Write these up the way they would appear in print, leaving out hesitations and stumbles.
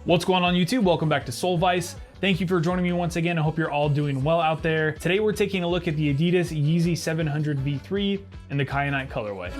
What's going on YouTube? Welcome back to Sole Vice. Thank you for joining me once again. I hope you're all doing well out there. Today we're taking a look at the Adidas Yeezy 700 V3 in the Kyanite colorway.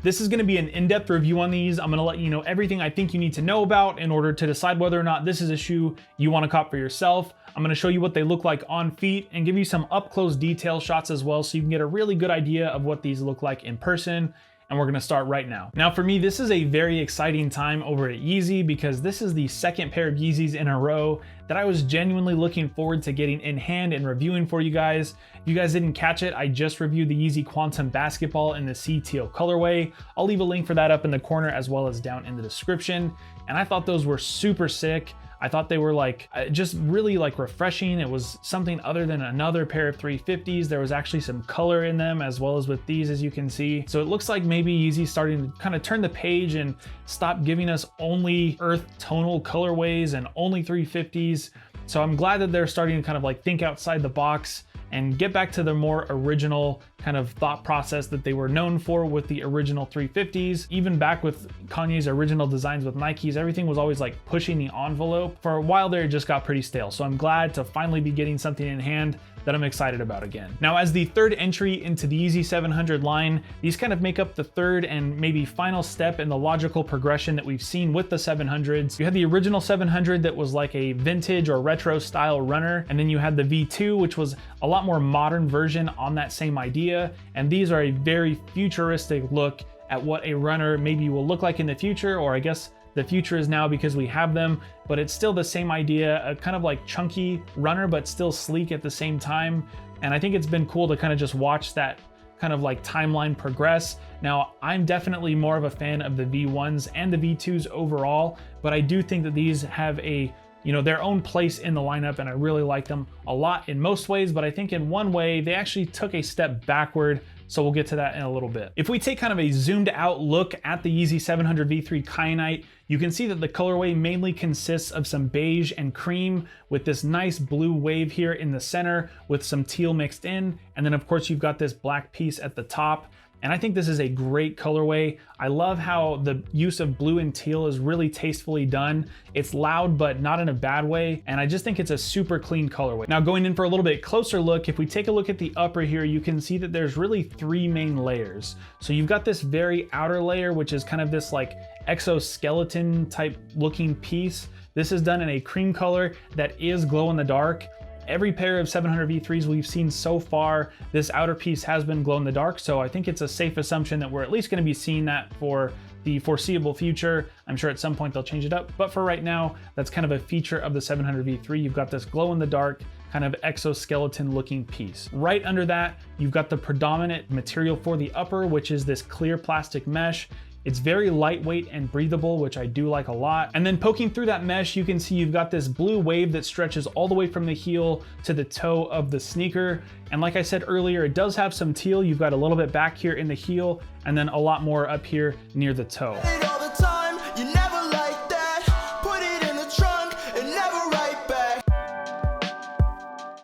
This is going to be an in-depth review on these. I'm going to let you know everything I think you need to know about in order to decide whether or not this is a shoe you want to cop for yourself. I'm going to show you what they look like on feet and give you some up-close detail shots as well, so you can get a really good idea of what these look like in person. And we're gonna start right now. Now for me, this is a very exciting time over at Yeezy because this is the second pair of Yeezys in a row that I was genuinely looking forward to getting in hand and reviewing for you guys. If you guys didn't catch it, I just reviewed the Yeezy Quantum Basketball in the sea teal colorway. I'll leave a link for that up in the corner as well as down in the description. And I thought those were super sick. I thought they were like just really like refreshing. It was something other than another pair of 350s. There was actually some color in them as well as with these, as you can see. So it looks like maybe Yeezy's starting to kind of turn the page and stop giving us only earth tonal colorways and only 350s. So I'm glad that they're starting to kind of like think outside the box and get back to the more original kind of thought process that they were known for with the original 350s. Even back with Kanye's original designs with Nikes, everything was always like pushing the envelope. For a while there, it just got pretty stale. So I'm glad to finally be getting something in hand that I'm excited about again. Now, as the third entry into the Yeezy 700 line, these kind of make up the third and maybe final step in the logical progression that we've seen with the 700s. You had the original 700 that was like a vintage or retro style runner, and then you had the V2, which was a lot more modern version on that same idea. And these are a very futuristic look at what a runner maybe will look like in the future, or I guess the future is now because we have them, but it's still the same idea, a kind of like chunky runner, but still sleek at the same time. And I think it's been cool to kind of just watch that kind of like timeline progress. Now, I'm definitely more of a fan of the V1s and the V2s overall, but I do think that these have a, you know, their own place in the lineup, and I really like them a lot in most ways, but I think in one way they actually took a step backward. So we'll get to that in a little bit. If we take kind of a zoomed out look at the Yeezy 700 V3 Kyanite, you can see that the colorway mainly consists of some beige and cream with this nice blue wave here in the center with some teal mixed in. And then of course you've got this black piece at the top. And I think this is a great colorway. I love how the use of blue and teal is really tastefully done. It's loud, but not in a bad way. And I just think it's a super clean colorway. Now going in for a little bit closer look, if we take a look at the upper here, you can see that there's really three main layers. So you've got this very outer layer, which is kind of this like exoskeleton type looking piece. This is done in a cream color that is glow in the dark. Every pair of 700 V3s we've seen so far, this outer piece has been glow in the dark. So I think it's a safe assumption that we're at least going to be seeing that for the foreseeable future. I'm sure at some point they'll change it up, but for right now, that's kind of a feature of the 700 V3. You've got this glow in the dark kind of exoskeleton looking piece. Right under that, you've got the predominant material for the upper, which is this clear plastic mesh. It's very lightweight and breathable, which I do like a lot. And then poking through that mesh, you can see you've got this blue wave that stretches all the way from the heel to the toe of the sneaker. And like I said earlier, it does have some teal. You've got a little bit back here in the heel and then a lot more up here near the toe.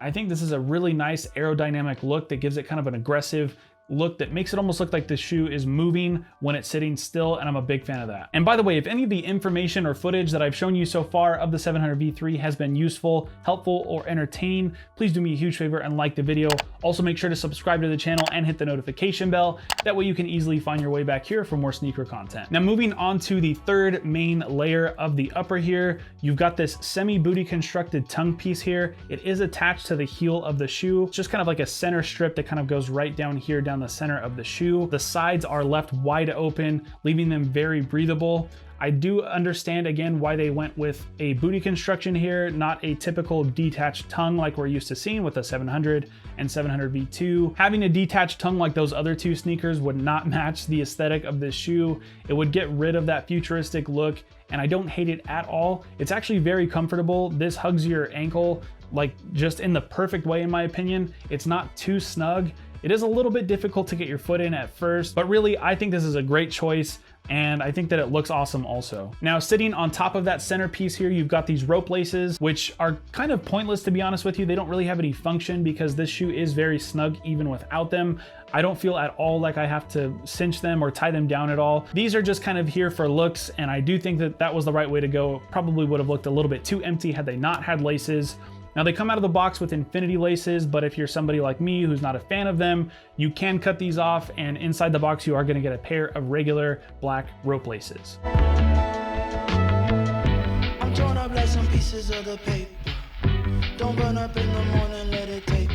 I think this is a really nice aerodynamic look that gives it kind of an aggressive look that makes it almost look like the shoe is moving when it's sitting still, and I'm a big fan of that. And by the way, if any of the information or footage that I've shown you so far of the 700 V3 has been useful, helpful, or entertaining, please do me a huge favor and like the video. Also make sure to subscribe to the channel and hit the notification bell. That way you can easily find your way back here for more sneaker content. Now moving on to the third main layer of the upper here, you've got this semi-booty constructed tongue piece here. It is attached to the heel of the shoe. It's just kind of like a center strip that kind of goes right down here, down the center of the shoe. The sides are left wide open, leaving them very breathable. I do understand again why they went with a booty construction here, not a typical detached tongue like we're used to seeing with a 700 and 700 V2. Having a detached tongue like those other two sneakers would not match the aesthetic of this shoe. It would get rid of that futuristic look, and I don't hate it at all. It's actually very comfortable. This hugs your ankle like just in the perfect way in my opinion. It's not too snug. It is a little bit difficult to get your foot in at first, but really I think this is a great choice. and I think that it looks awesome also. Now, sitting on top of that centerpiece here, you've got these rope laces, which are kind of pointless, to be honest with you. They don't really have any function because this shoe is very snug even without them. I don't feel at all like I have to cinch them or tie them down at all. These are just kind of here for looks, and I do think that that was the right way to go. Probably would have looked a little bit too empty had they not had laces. Now, they come out of the box with infinity laces, but if you're somebody like me who's not a fan of them, you can cut these off, and inside the box you are going to get a pair of regular black rope laces. I'm torn up like some pieces of the paper. Don't burn up in the morning, let it taper.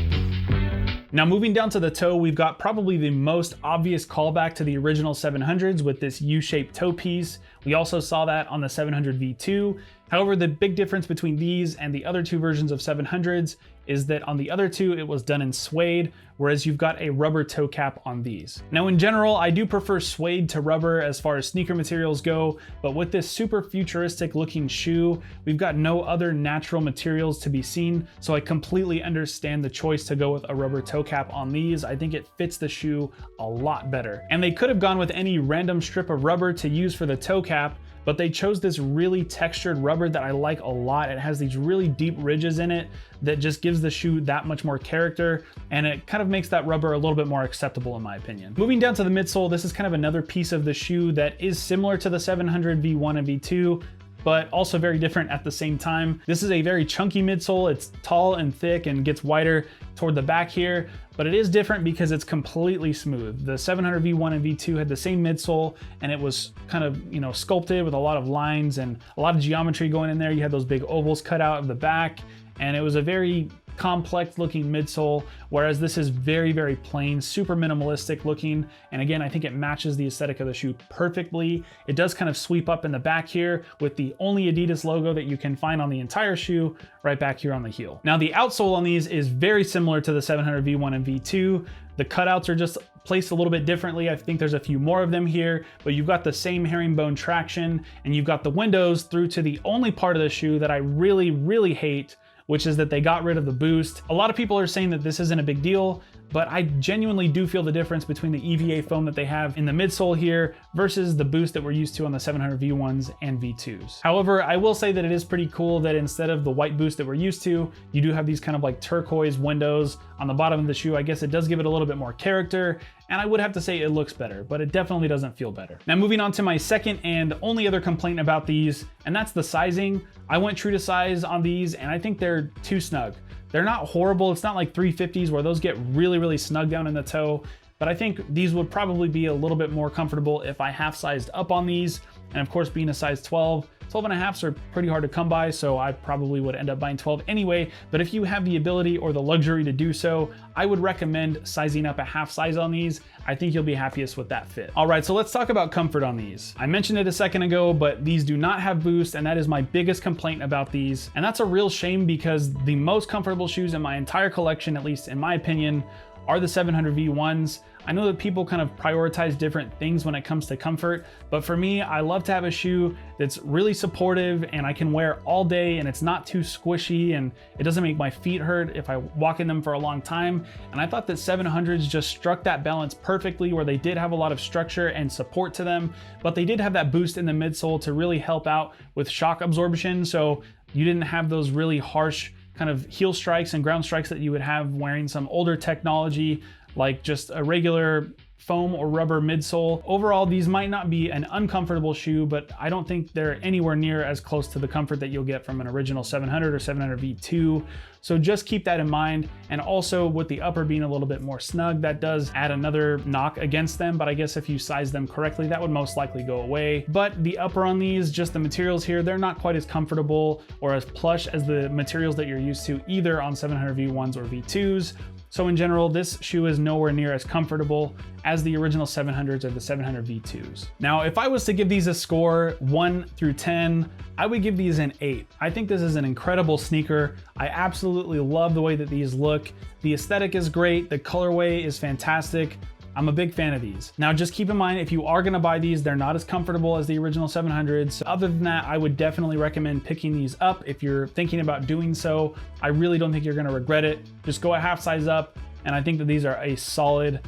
Now, moving down to the toe, we've got probably the most obvious callback to the original 700s with this U-shaped toe piece. We also saw that on the 700 V2. However, the big difference between these and the other two versions of 700s is that on the other two, it was done in suede, whereas you've got a rubber toe cap on these. Now, in general, I do prefer suede to rubber as far as sneaker materials go, but with this super futuristic looking shoe, we've got no other natural materials to be seen, so I completely understand the choice to go with a rubber toe cap on these. I think it fits the shoe a lot better. And they could have gone with any random strip of rubber to use for the toe cap, but they chose this really textured rubber that I like a lot. It has these really deep ridges in it that just gives the shoe that much more character, and it kind of makes that rubber a little bit more acceptable in my opinion. Moving down to the midsole, this is kind of another piece of the shoe that is similar to the 700 V1 and V2, but also very different at the same time. This is a very chunky midsole. It's tall and thick and gets wider toward the back here, but it is different because it's completely smooth. The 700 V1 and V2 had the same midsole, and it was kind of, you know, sculpted with a lot of lines and a lot of geometry going in there. You had those big ovals cut out of the back, and it was a very complex looking midsole, whereas this is very, very plain, super minimalistic looking. And again, I think it matches the aesthetic of the shoe perfectly. It does kind of sweep up in the back here with the only Adidas logo that you can find on the entire shoe right back here on the heel. Now, the outsole on these is very similar to the 700 V1 and V2. The cutouts are just placed a little bit differently. I think there's a few more of them here, but you've got the same herringbone traction, and you've got the windows through to the only part of the shoe that I really, really hate, which is that they got rid of the boost. A lot of people are saying that this isn't a big deal, but I genuinely do feel the difference between the EVA foam that they have in the midsole here versus the boost that we're used to on the 700 V1s and V2s. However, I will say that it is pretty cool that instead of the white boost that we're used to, you do have these kind of like turquoise windows on the bottom of the shoe. I guess it does give it a little bit more character, and I would have to say it looks better, but it definitely doesn't feel better. Now, moving on to my second and only other complaint about these, and that's the sizing. I went true to size on these, and I think they're too snug. They're not horrible. It's not like 350s where those get really, really snug down in the toe, but I think these would probably be a little bit more comfortable if I half sized up on these. And of course, being a size 12 and a halfs are pretty hard to come by, so I probably would end up buying 12 anyway. But if you have the ability or the luxury to do so, I would recommend sizing up a half size on these. I think you'll be happiest with that fit. All right, so let's talk about comfort on these. I mentioned it a second ago, but these do not have boost, and that is my biggest complaint about these. And that's a real shame because the most comfortable shoes in my entire collection, at least in my opinion, are the 700 V1s. I know that people kind of prioritize different things when it comes to comfort, but for me, I love to have a shoe that's really supportive and I can wear all day, and it's not too squishy, and it doesn't make my feet hurt if I walk in them for a long time. And I thought that 700s just struck that balance perfectly, where they did have a lot of structure and support to them, but they did have that boost in the midsole to really help out with shock absorption, so you didn't have those really harsh kind of heel strikes and ground strikes that you would have wearing some older technology like just a regular foam or rubber midsole. Overall, these might not be an uncomfortable shoe, but I don't think they're anywhere near as close to the comfort that you'll get from an original 700 or 700 V2. So just keep that in mind. And also with the upper being a little bit more snug, that does add another knock against them. But I guess if you size them correctly, that would most likely go away. But the upper on these, just the materials here, they're not quite as comfortable or as plush as the materials that you're used to either on 700 V1s or V2s. So in general, this shoe is nowhere near as comfortable as the original 700s or the 700 V2s. Now, if I was to give these a score 1 through 10, I would give these an 8. I think this is an incredible sneaker. I absolutely love the way that these look. The aesthetic is great. The colorway is fantastic. I'm a big fan of these. Now, just keep in mind, if you are gonna buy these, they're not as comfortable as the original 700s. Other than that, I would definitely recommend picking these up if you're thinking about doing so. I really don't think you're gonna regret it. Just go a half size up, and I think that these are a solid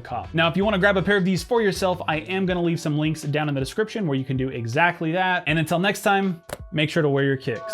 cop. Now, if you wanna grab a pair of these for yourself, I am gonna leave some links down in the description where you can do exactly that. And until next time, make sure to wear your kicks.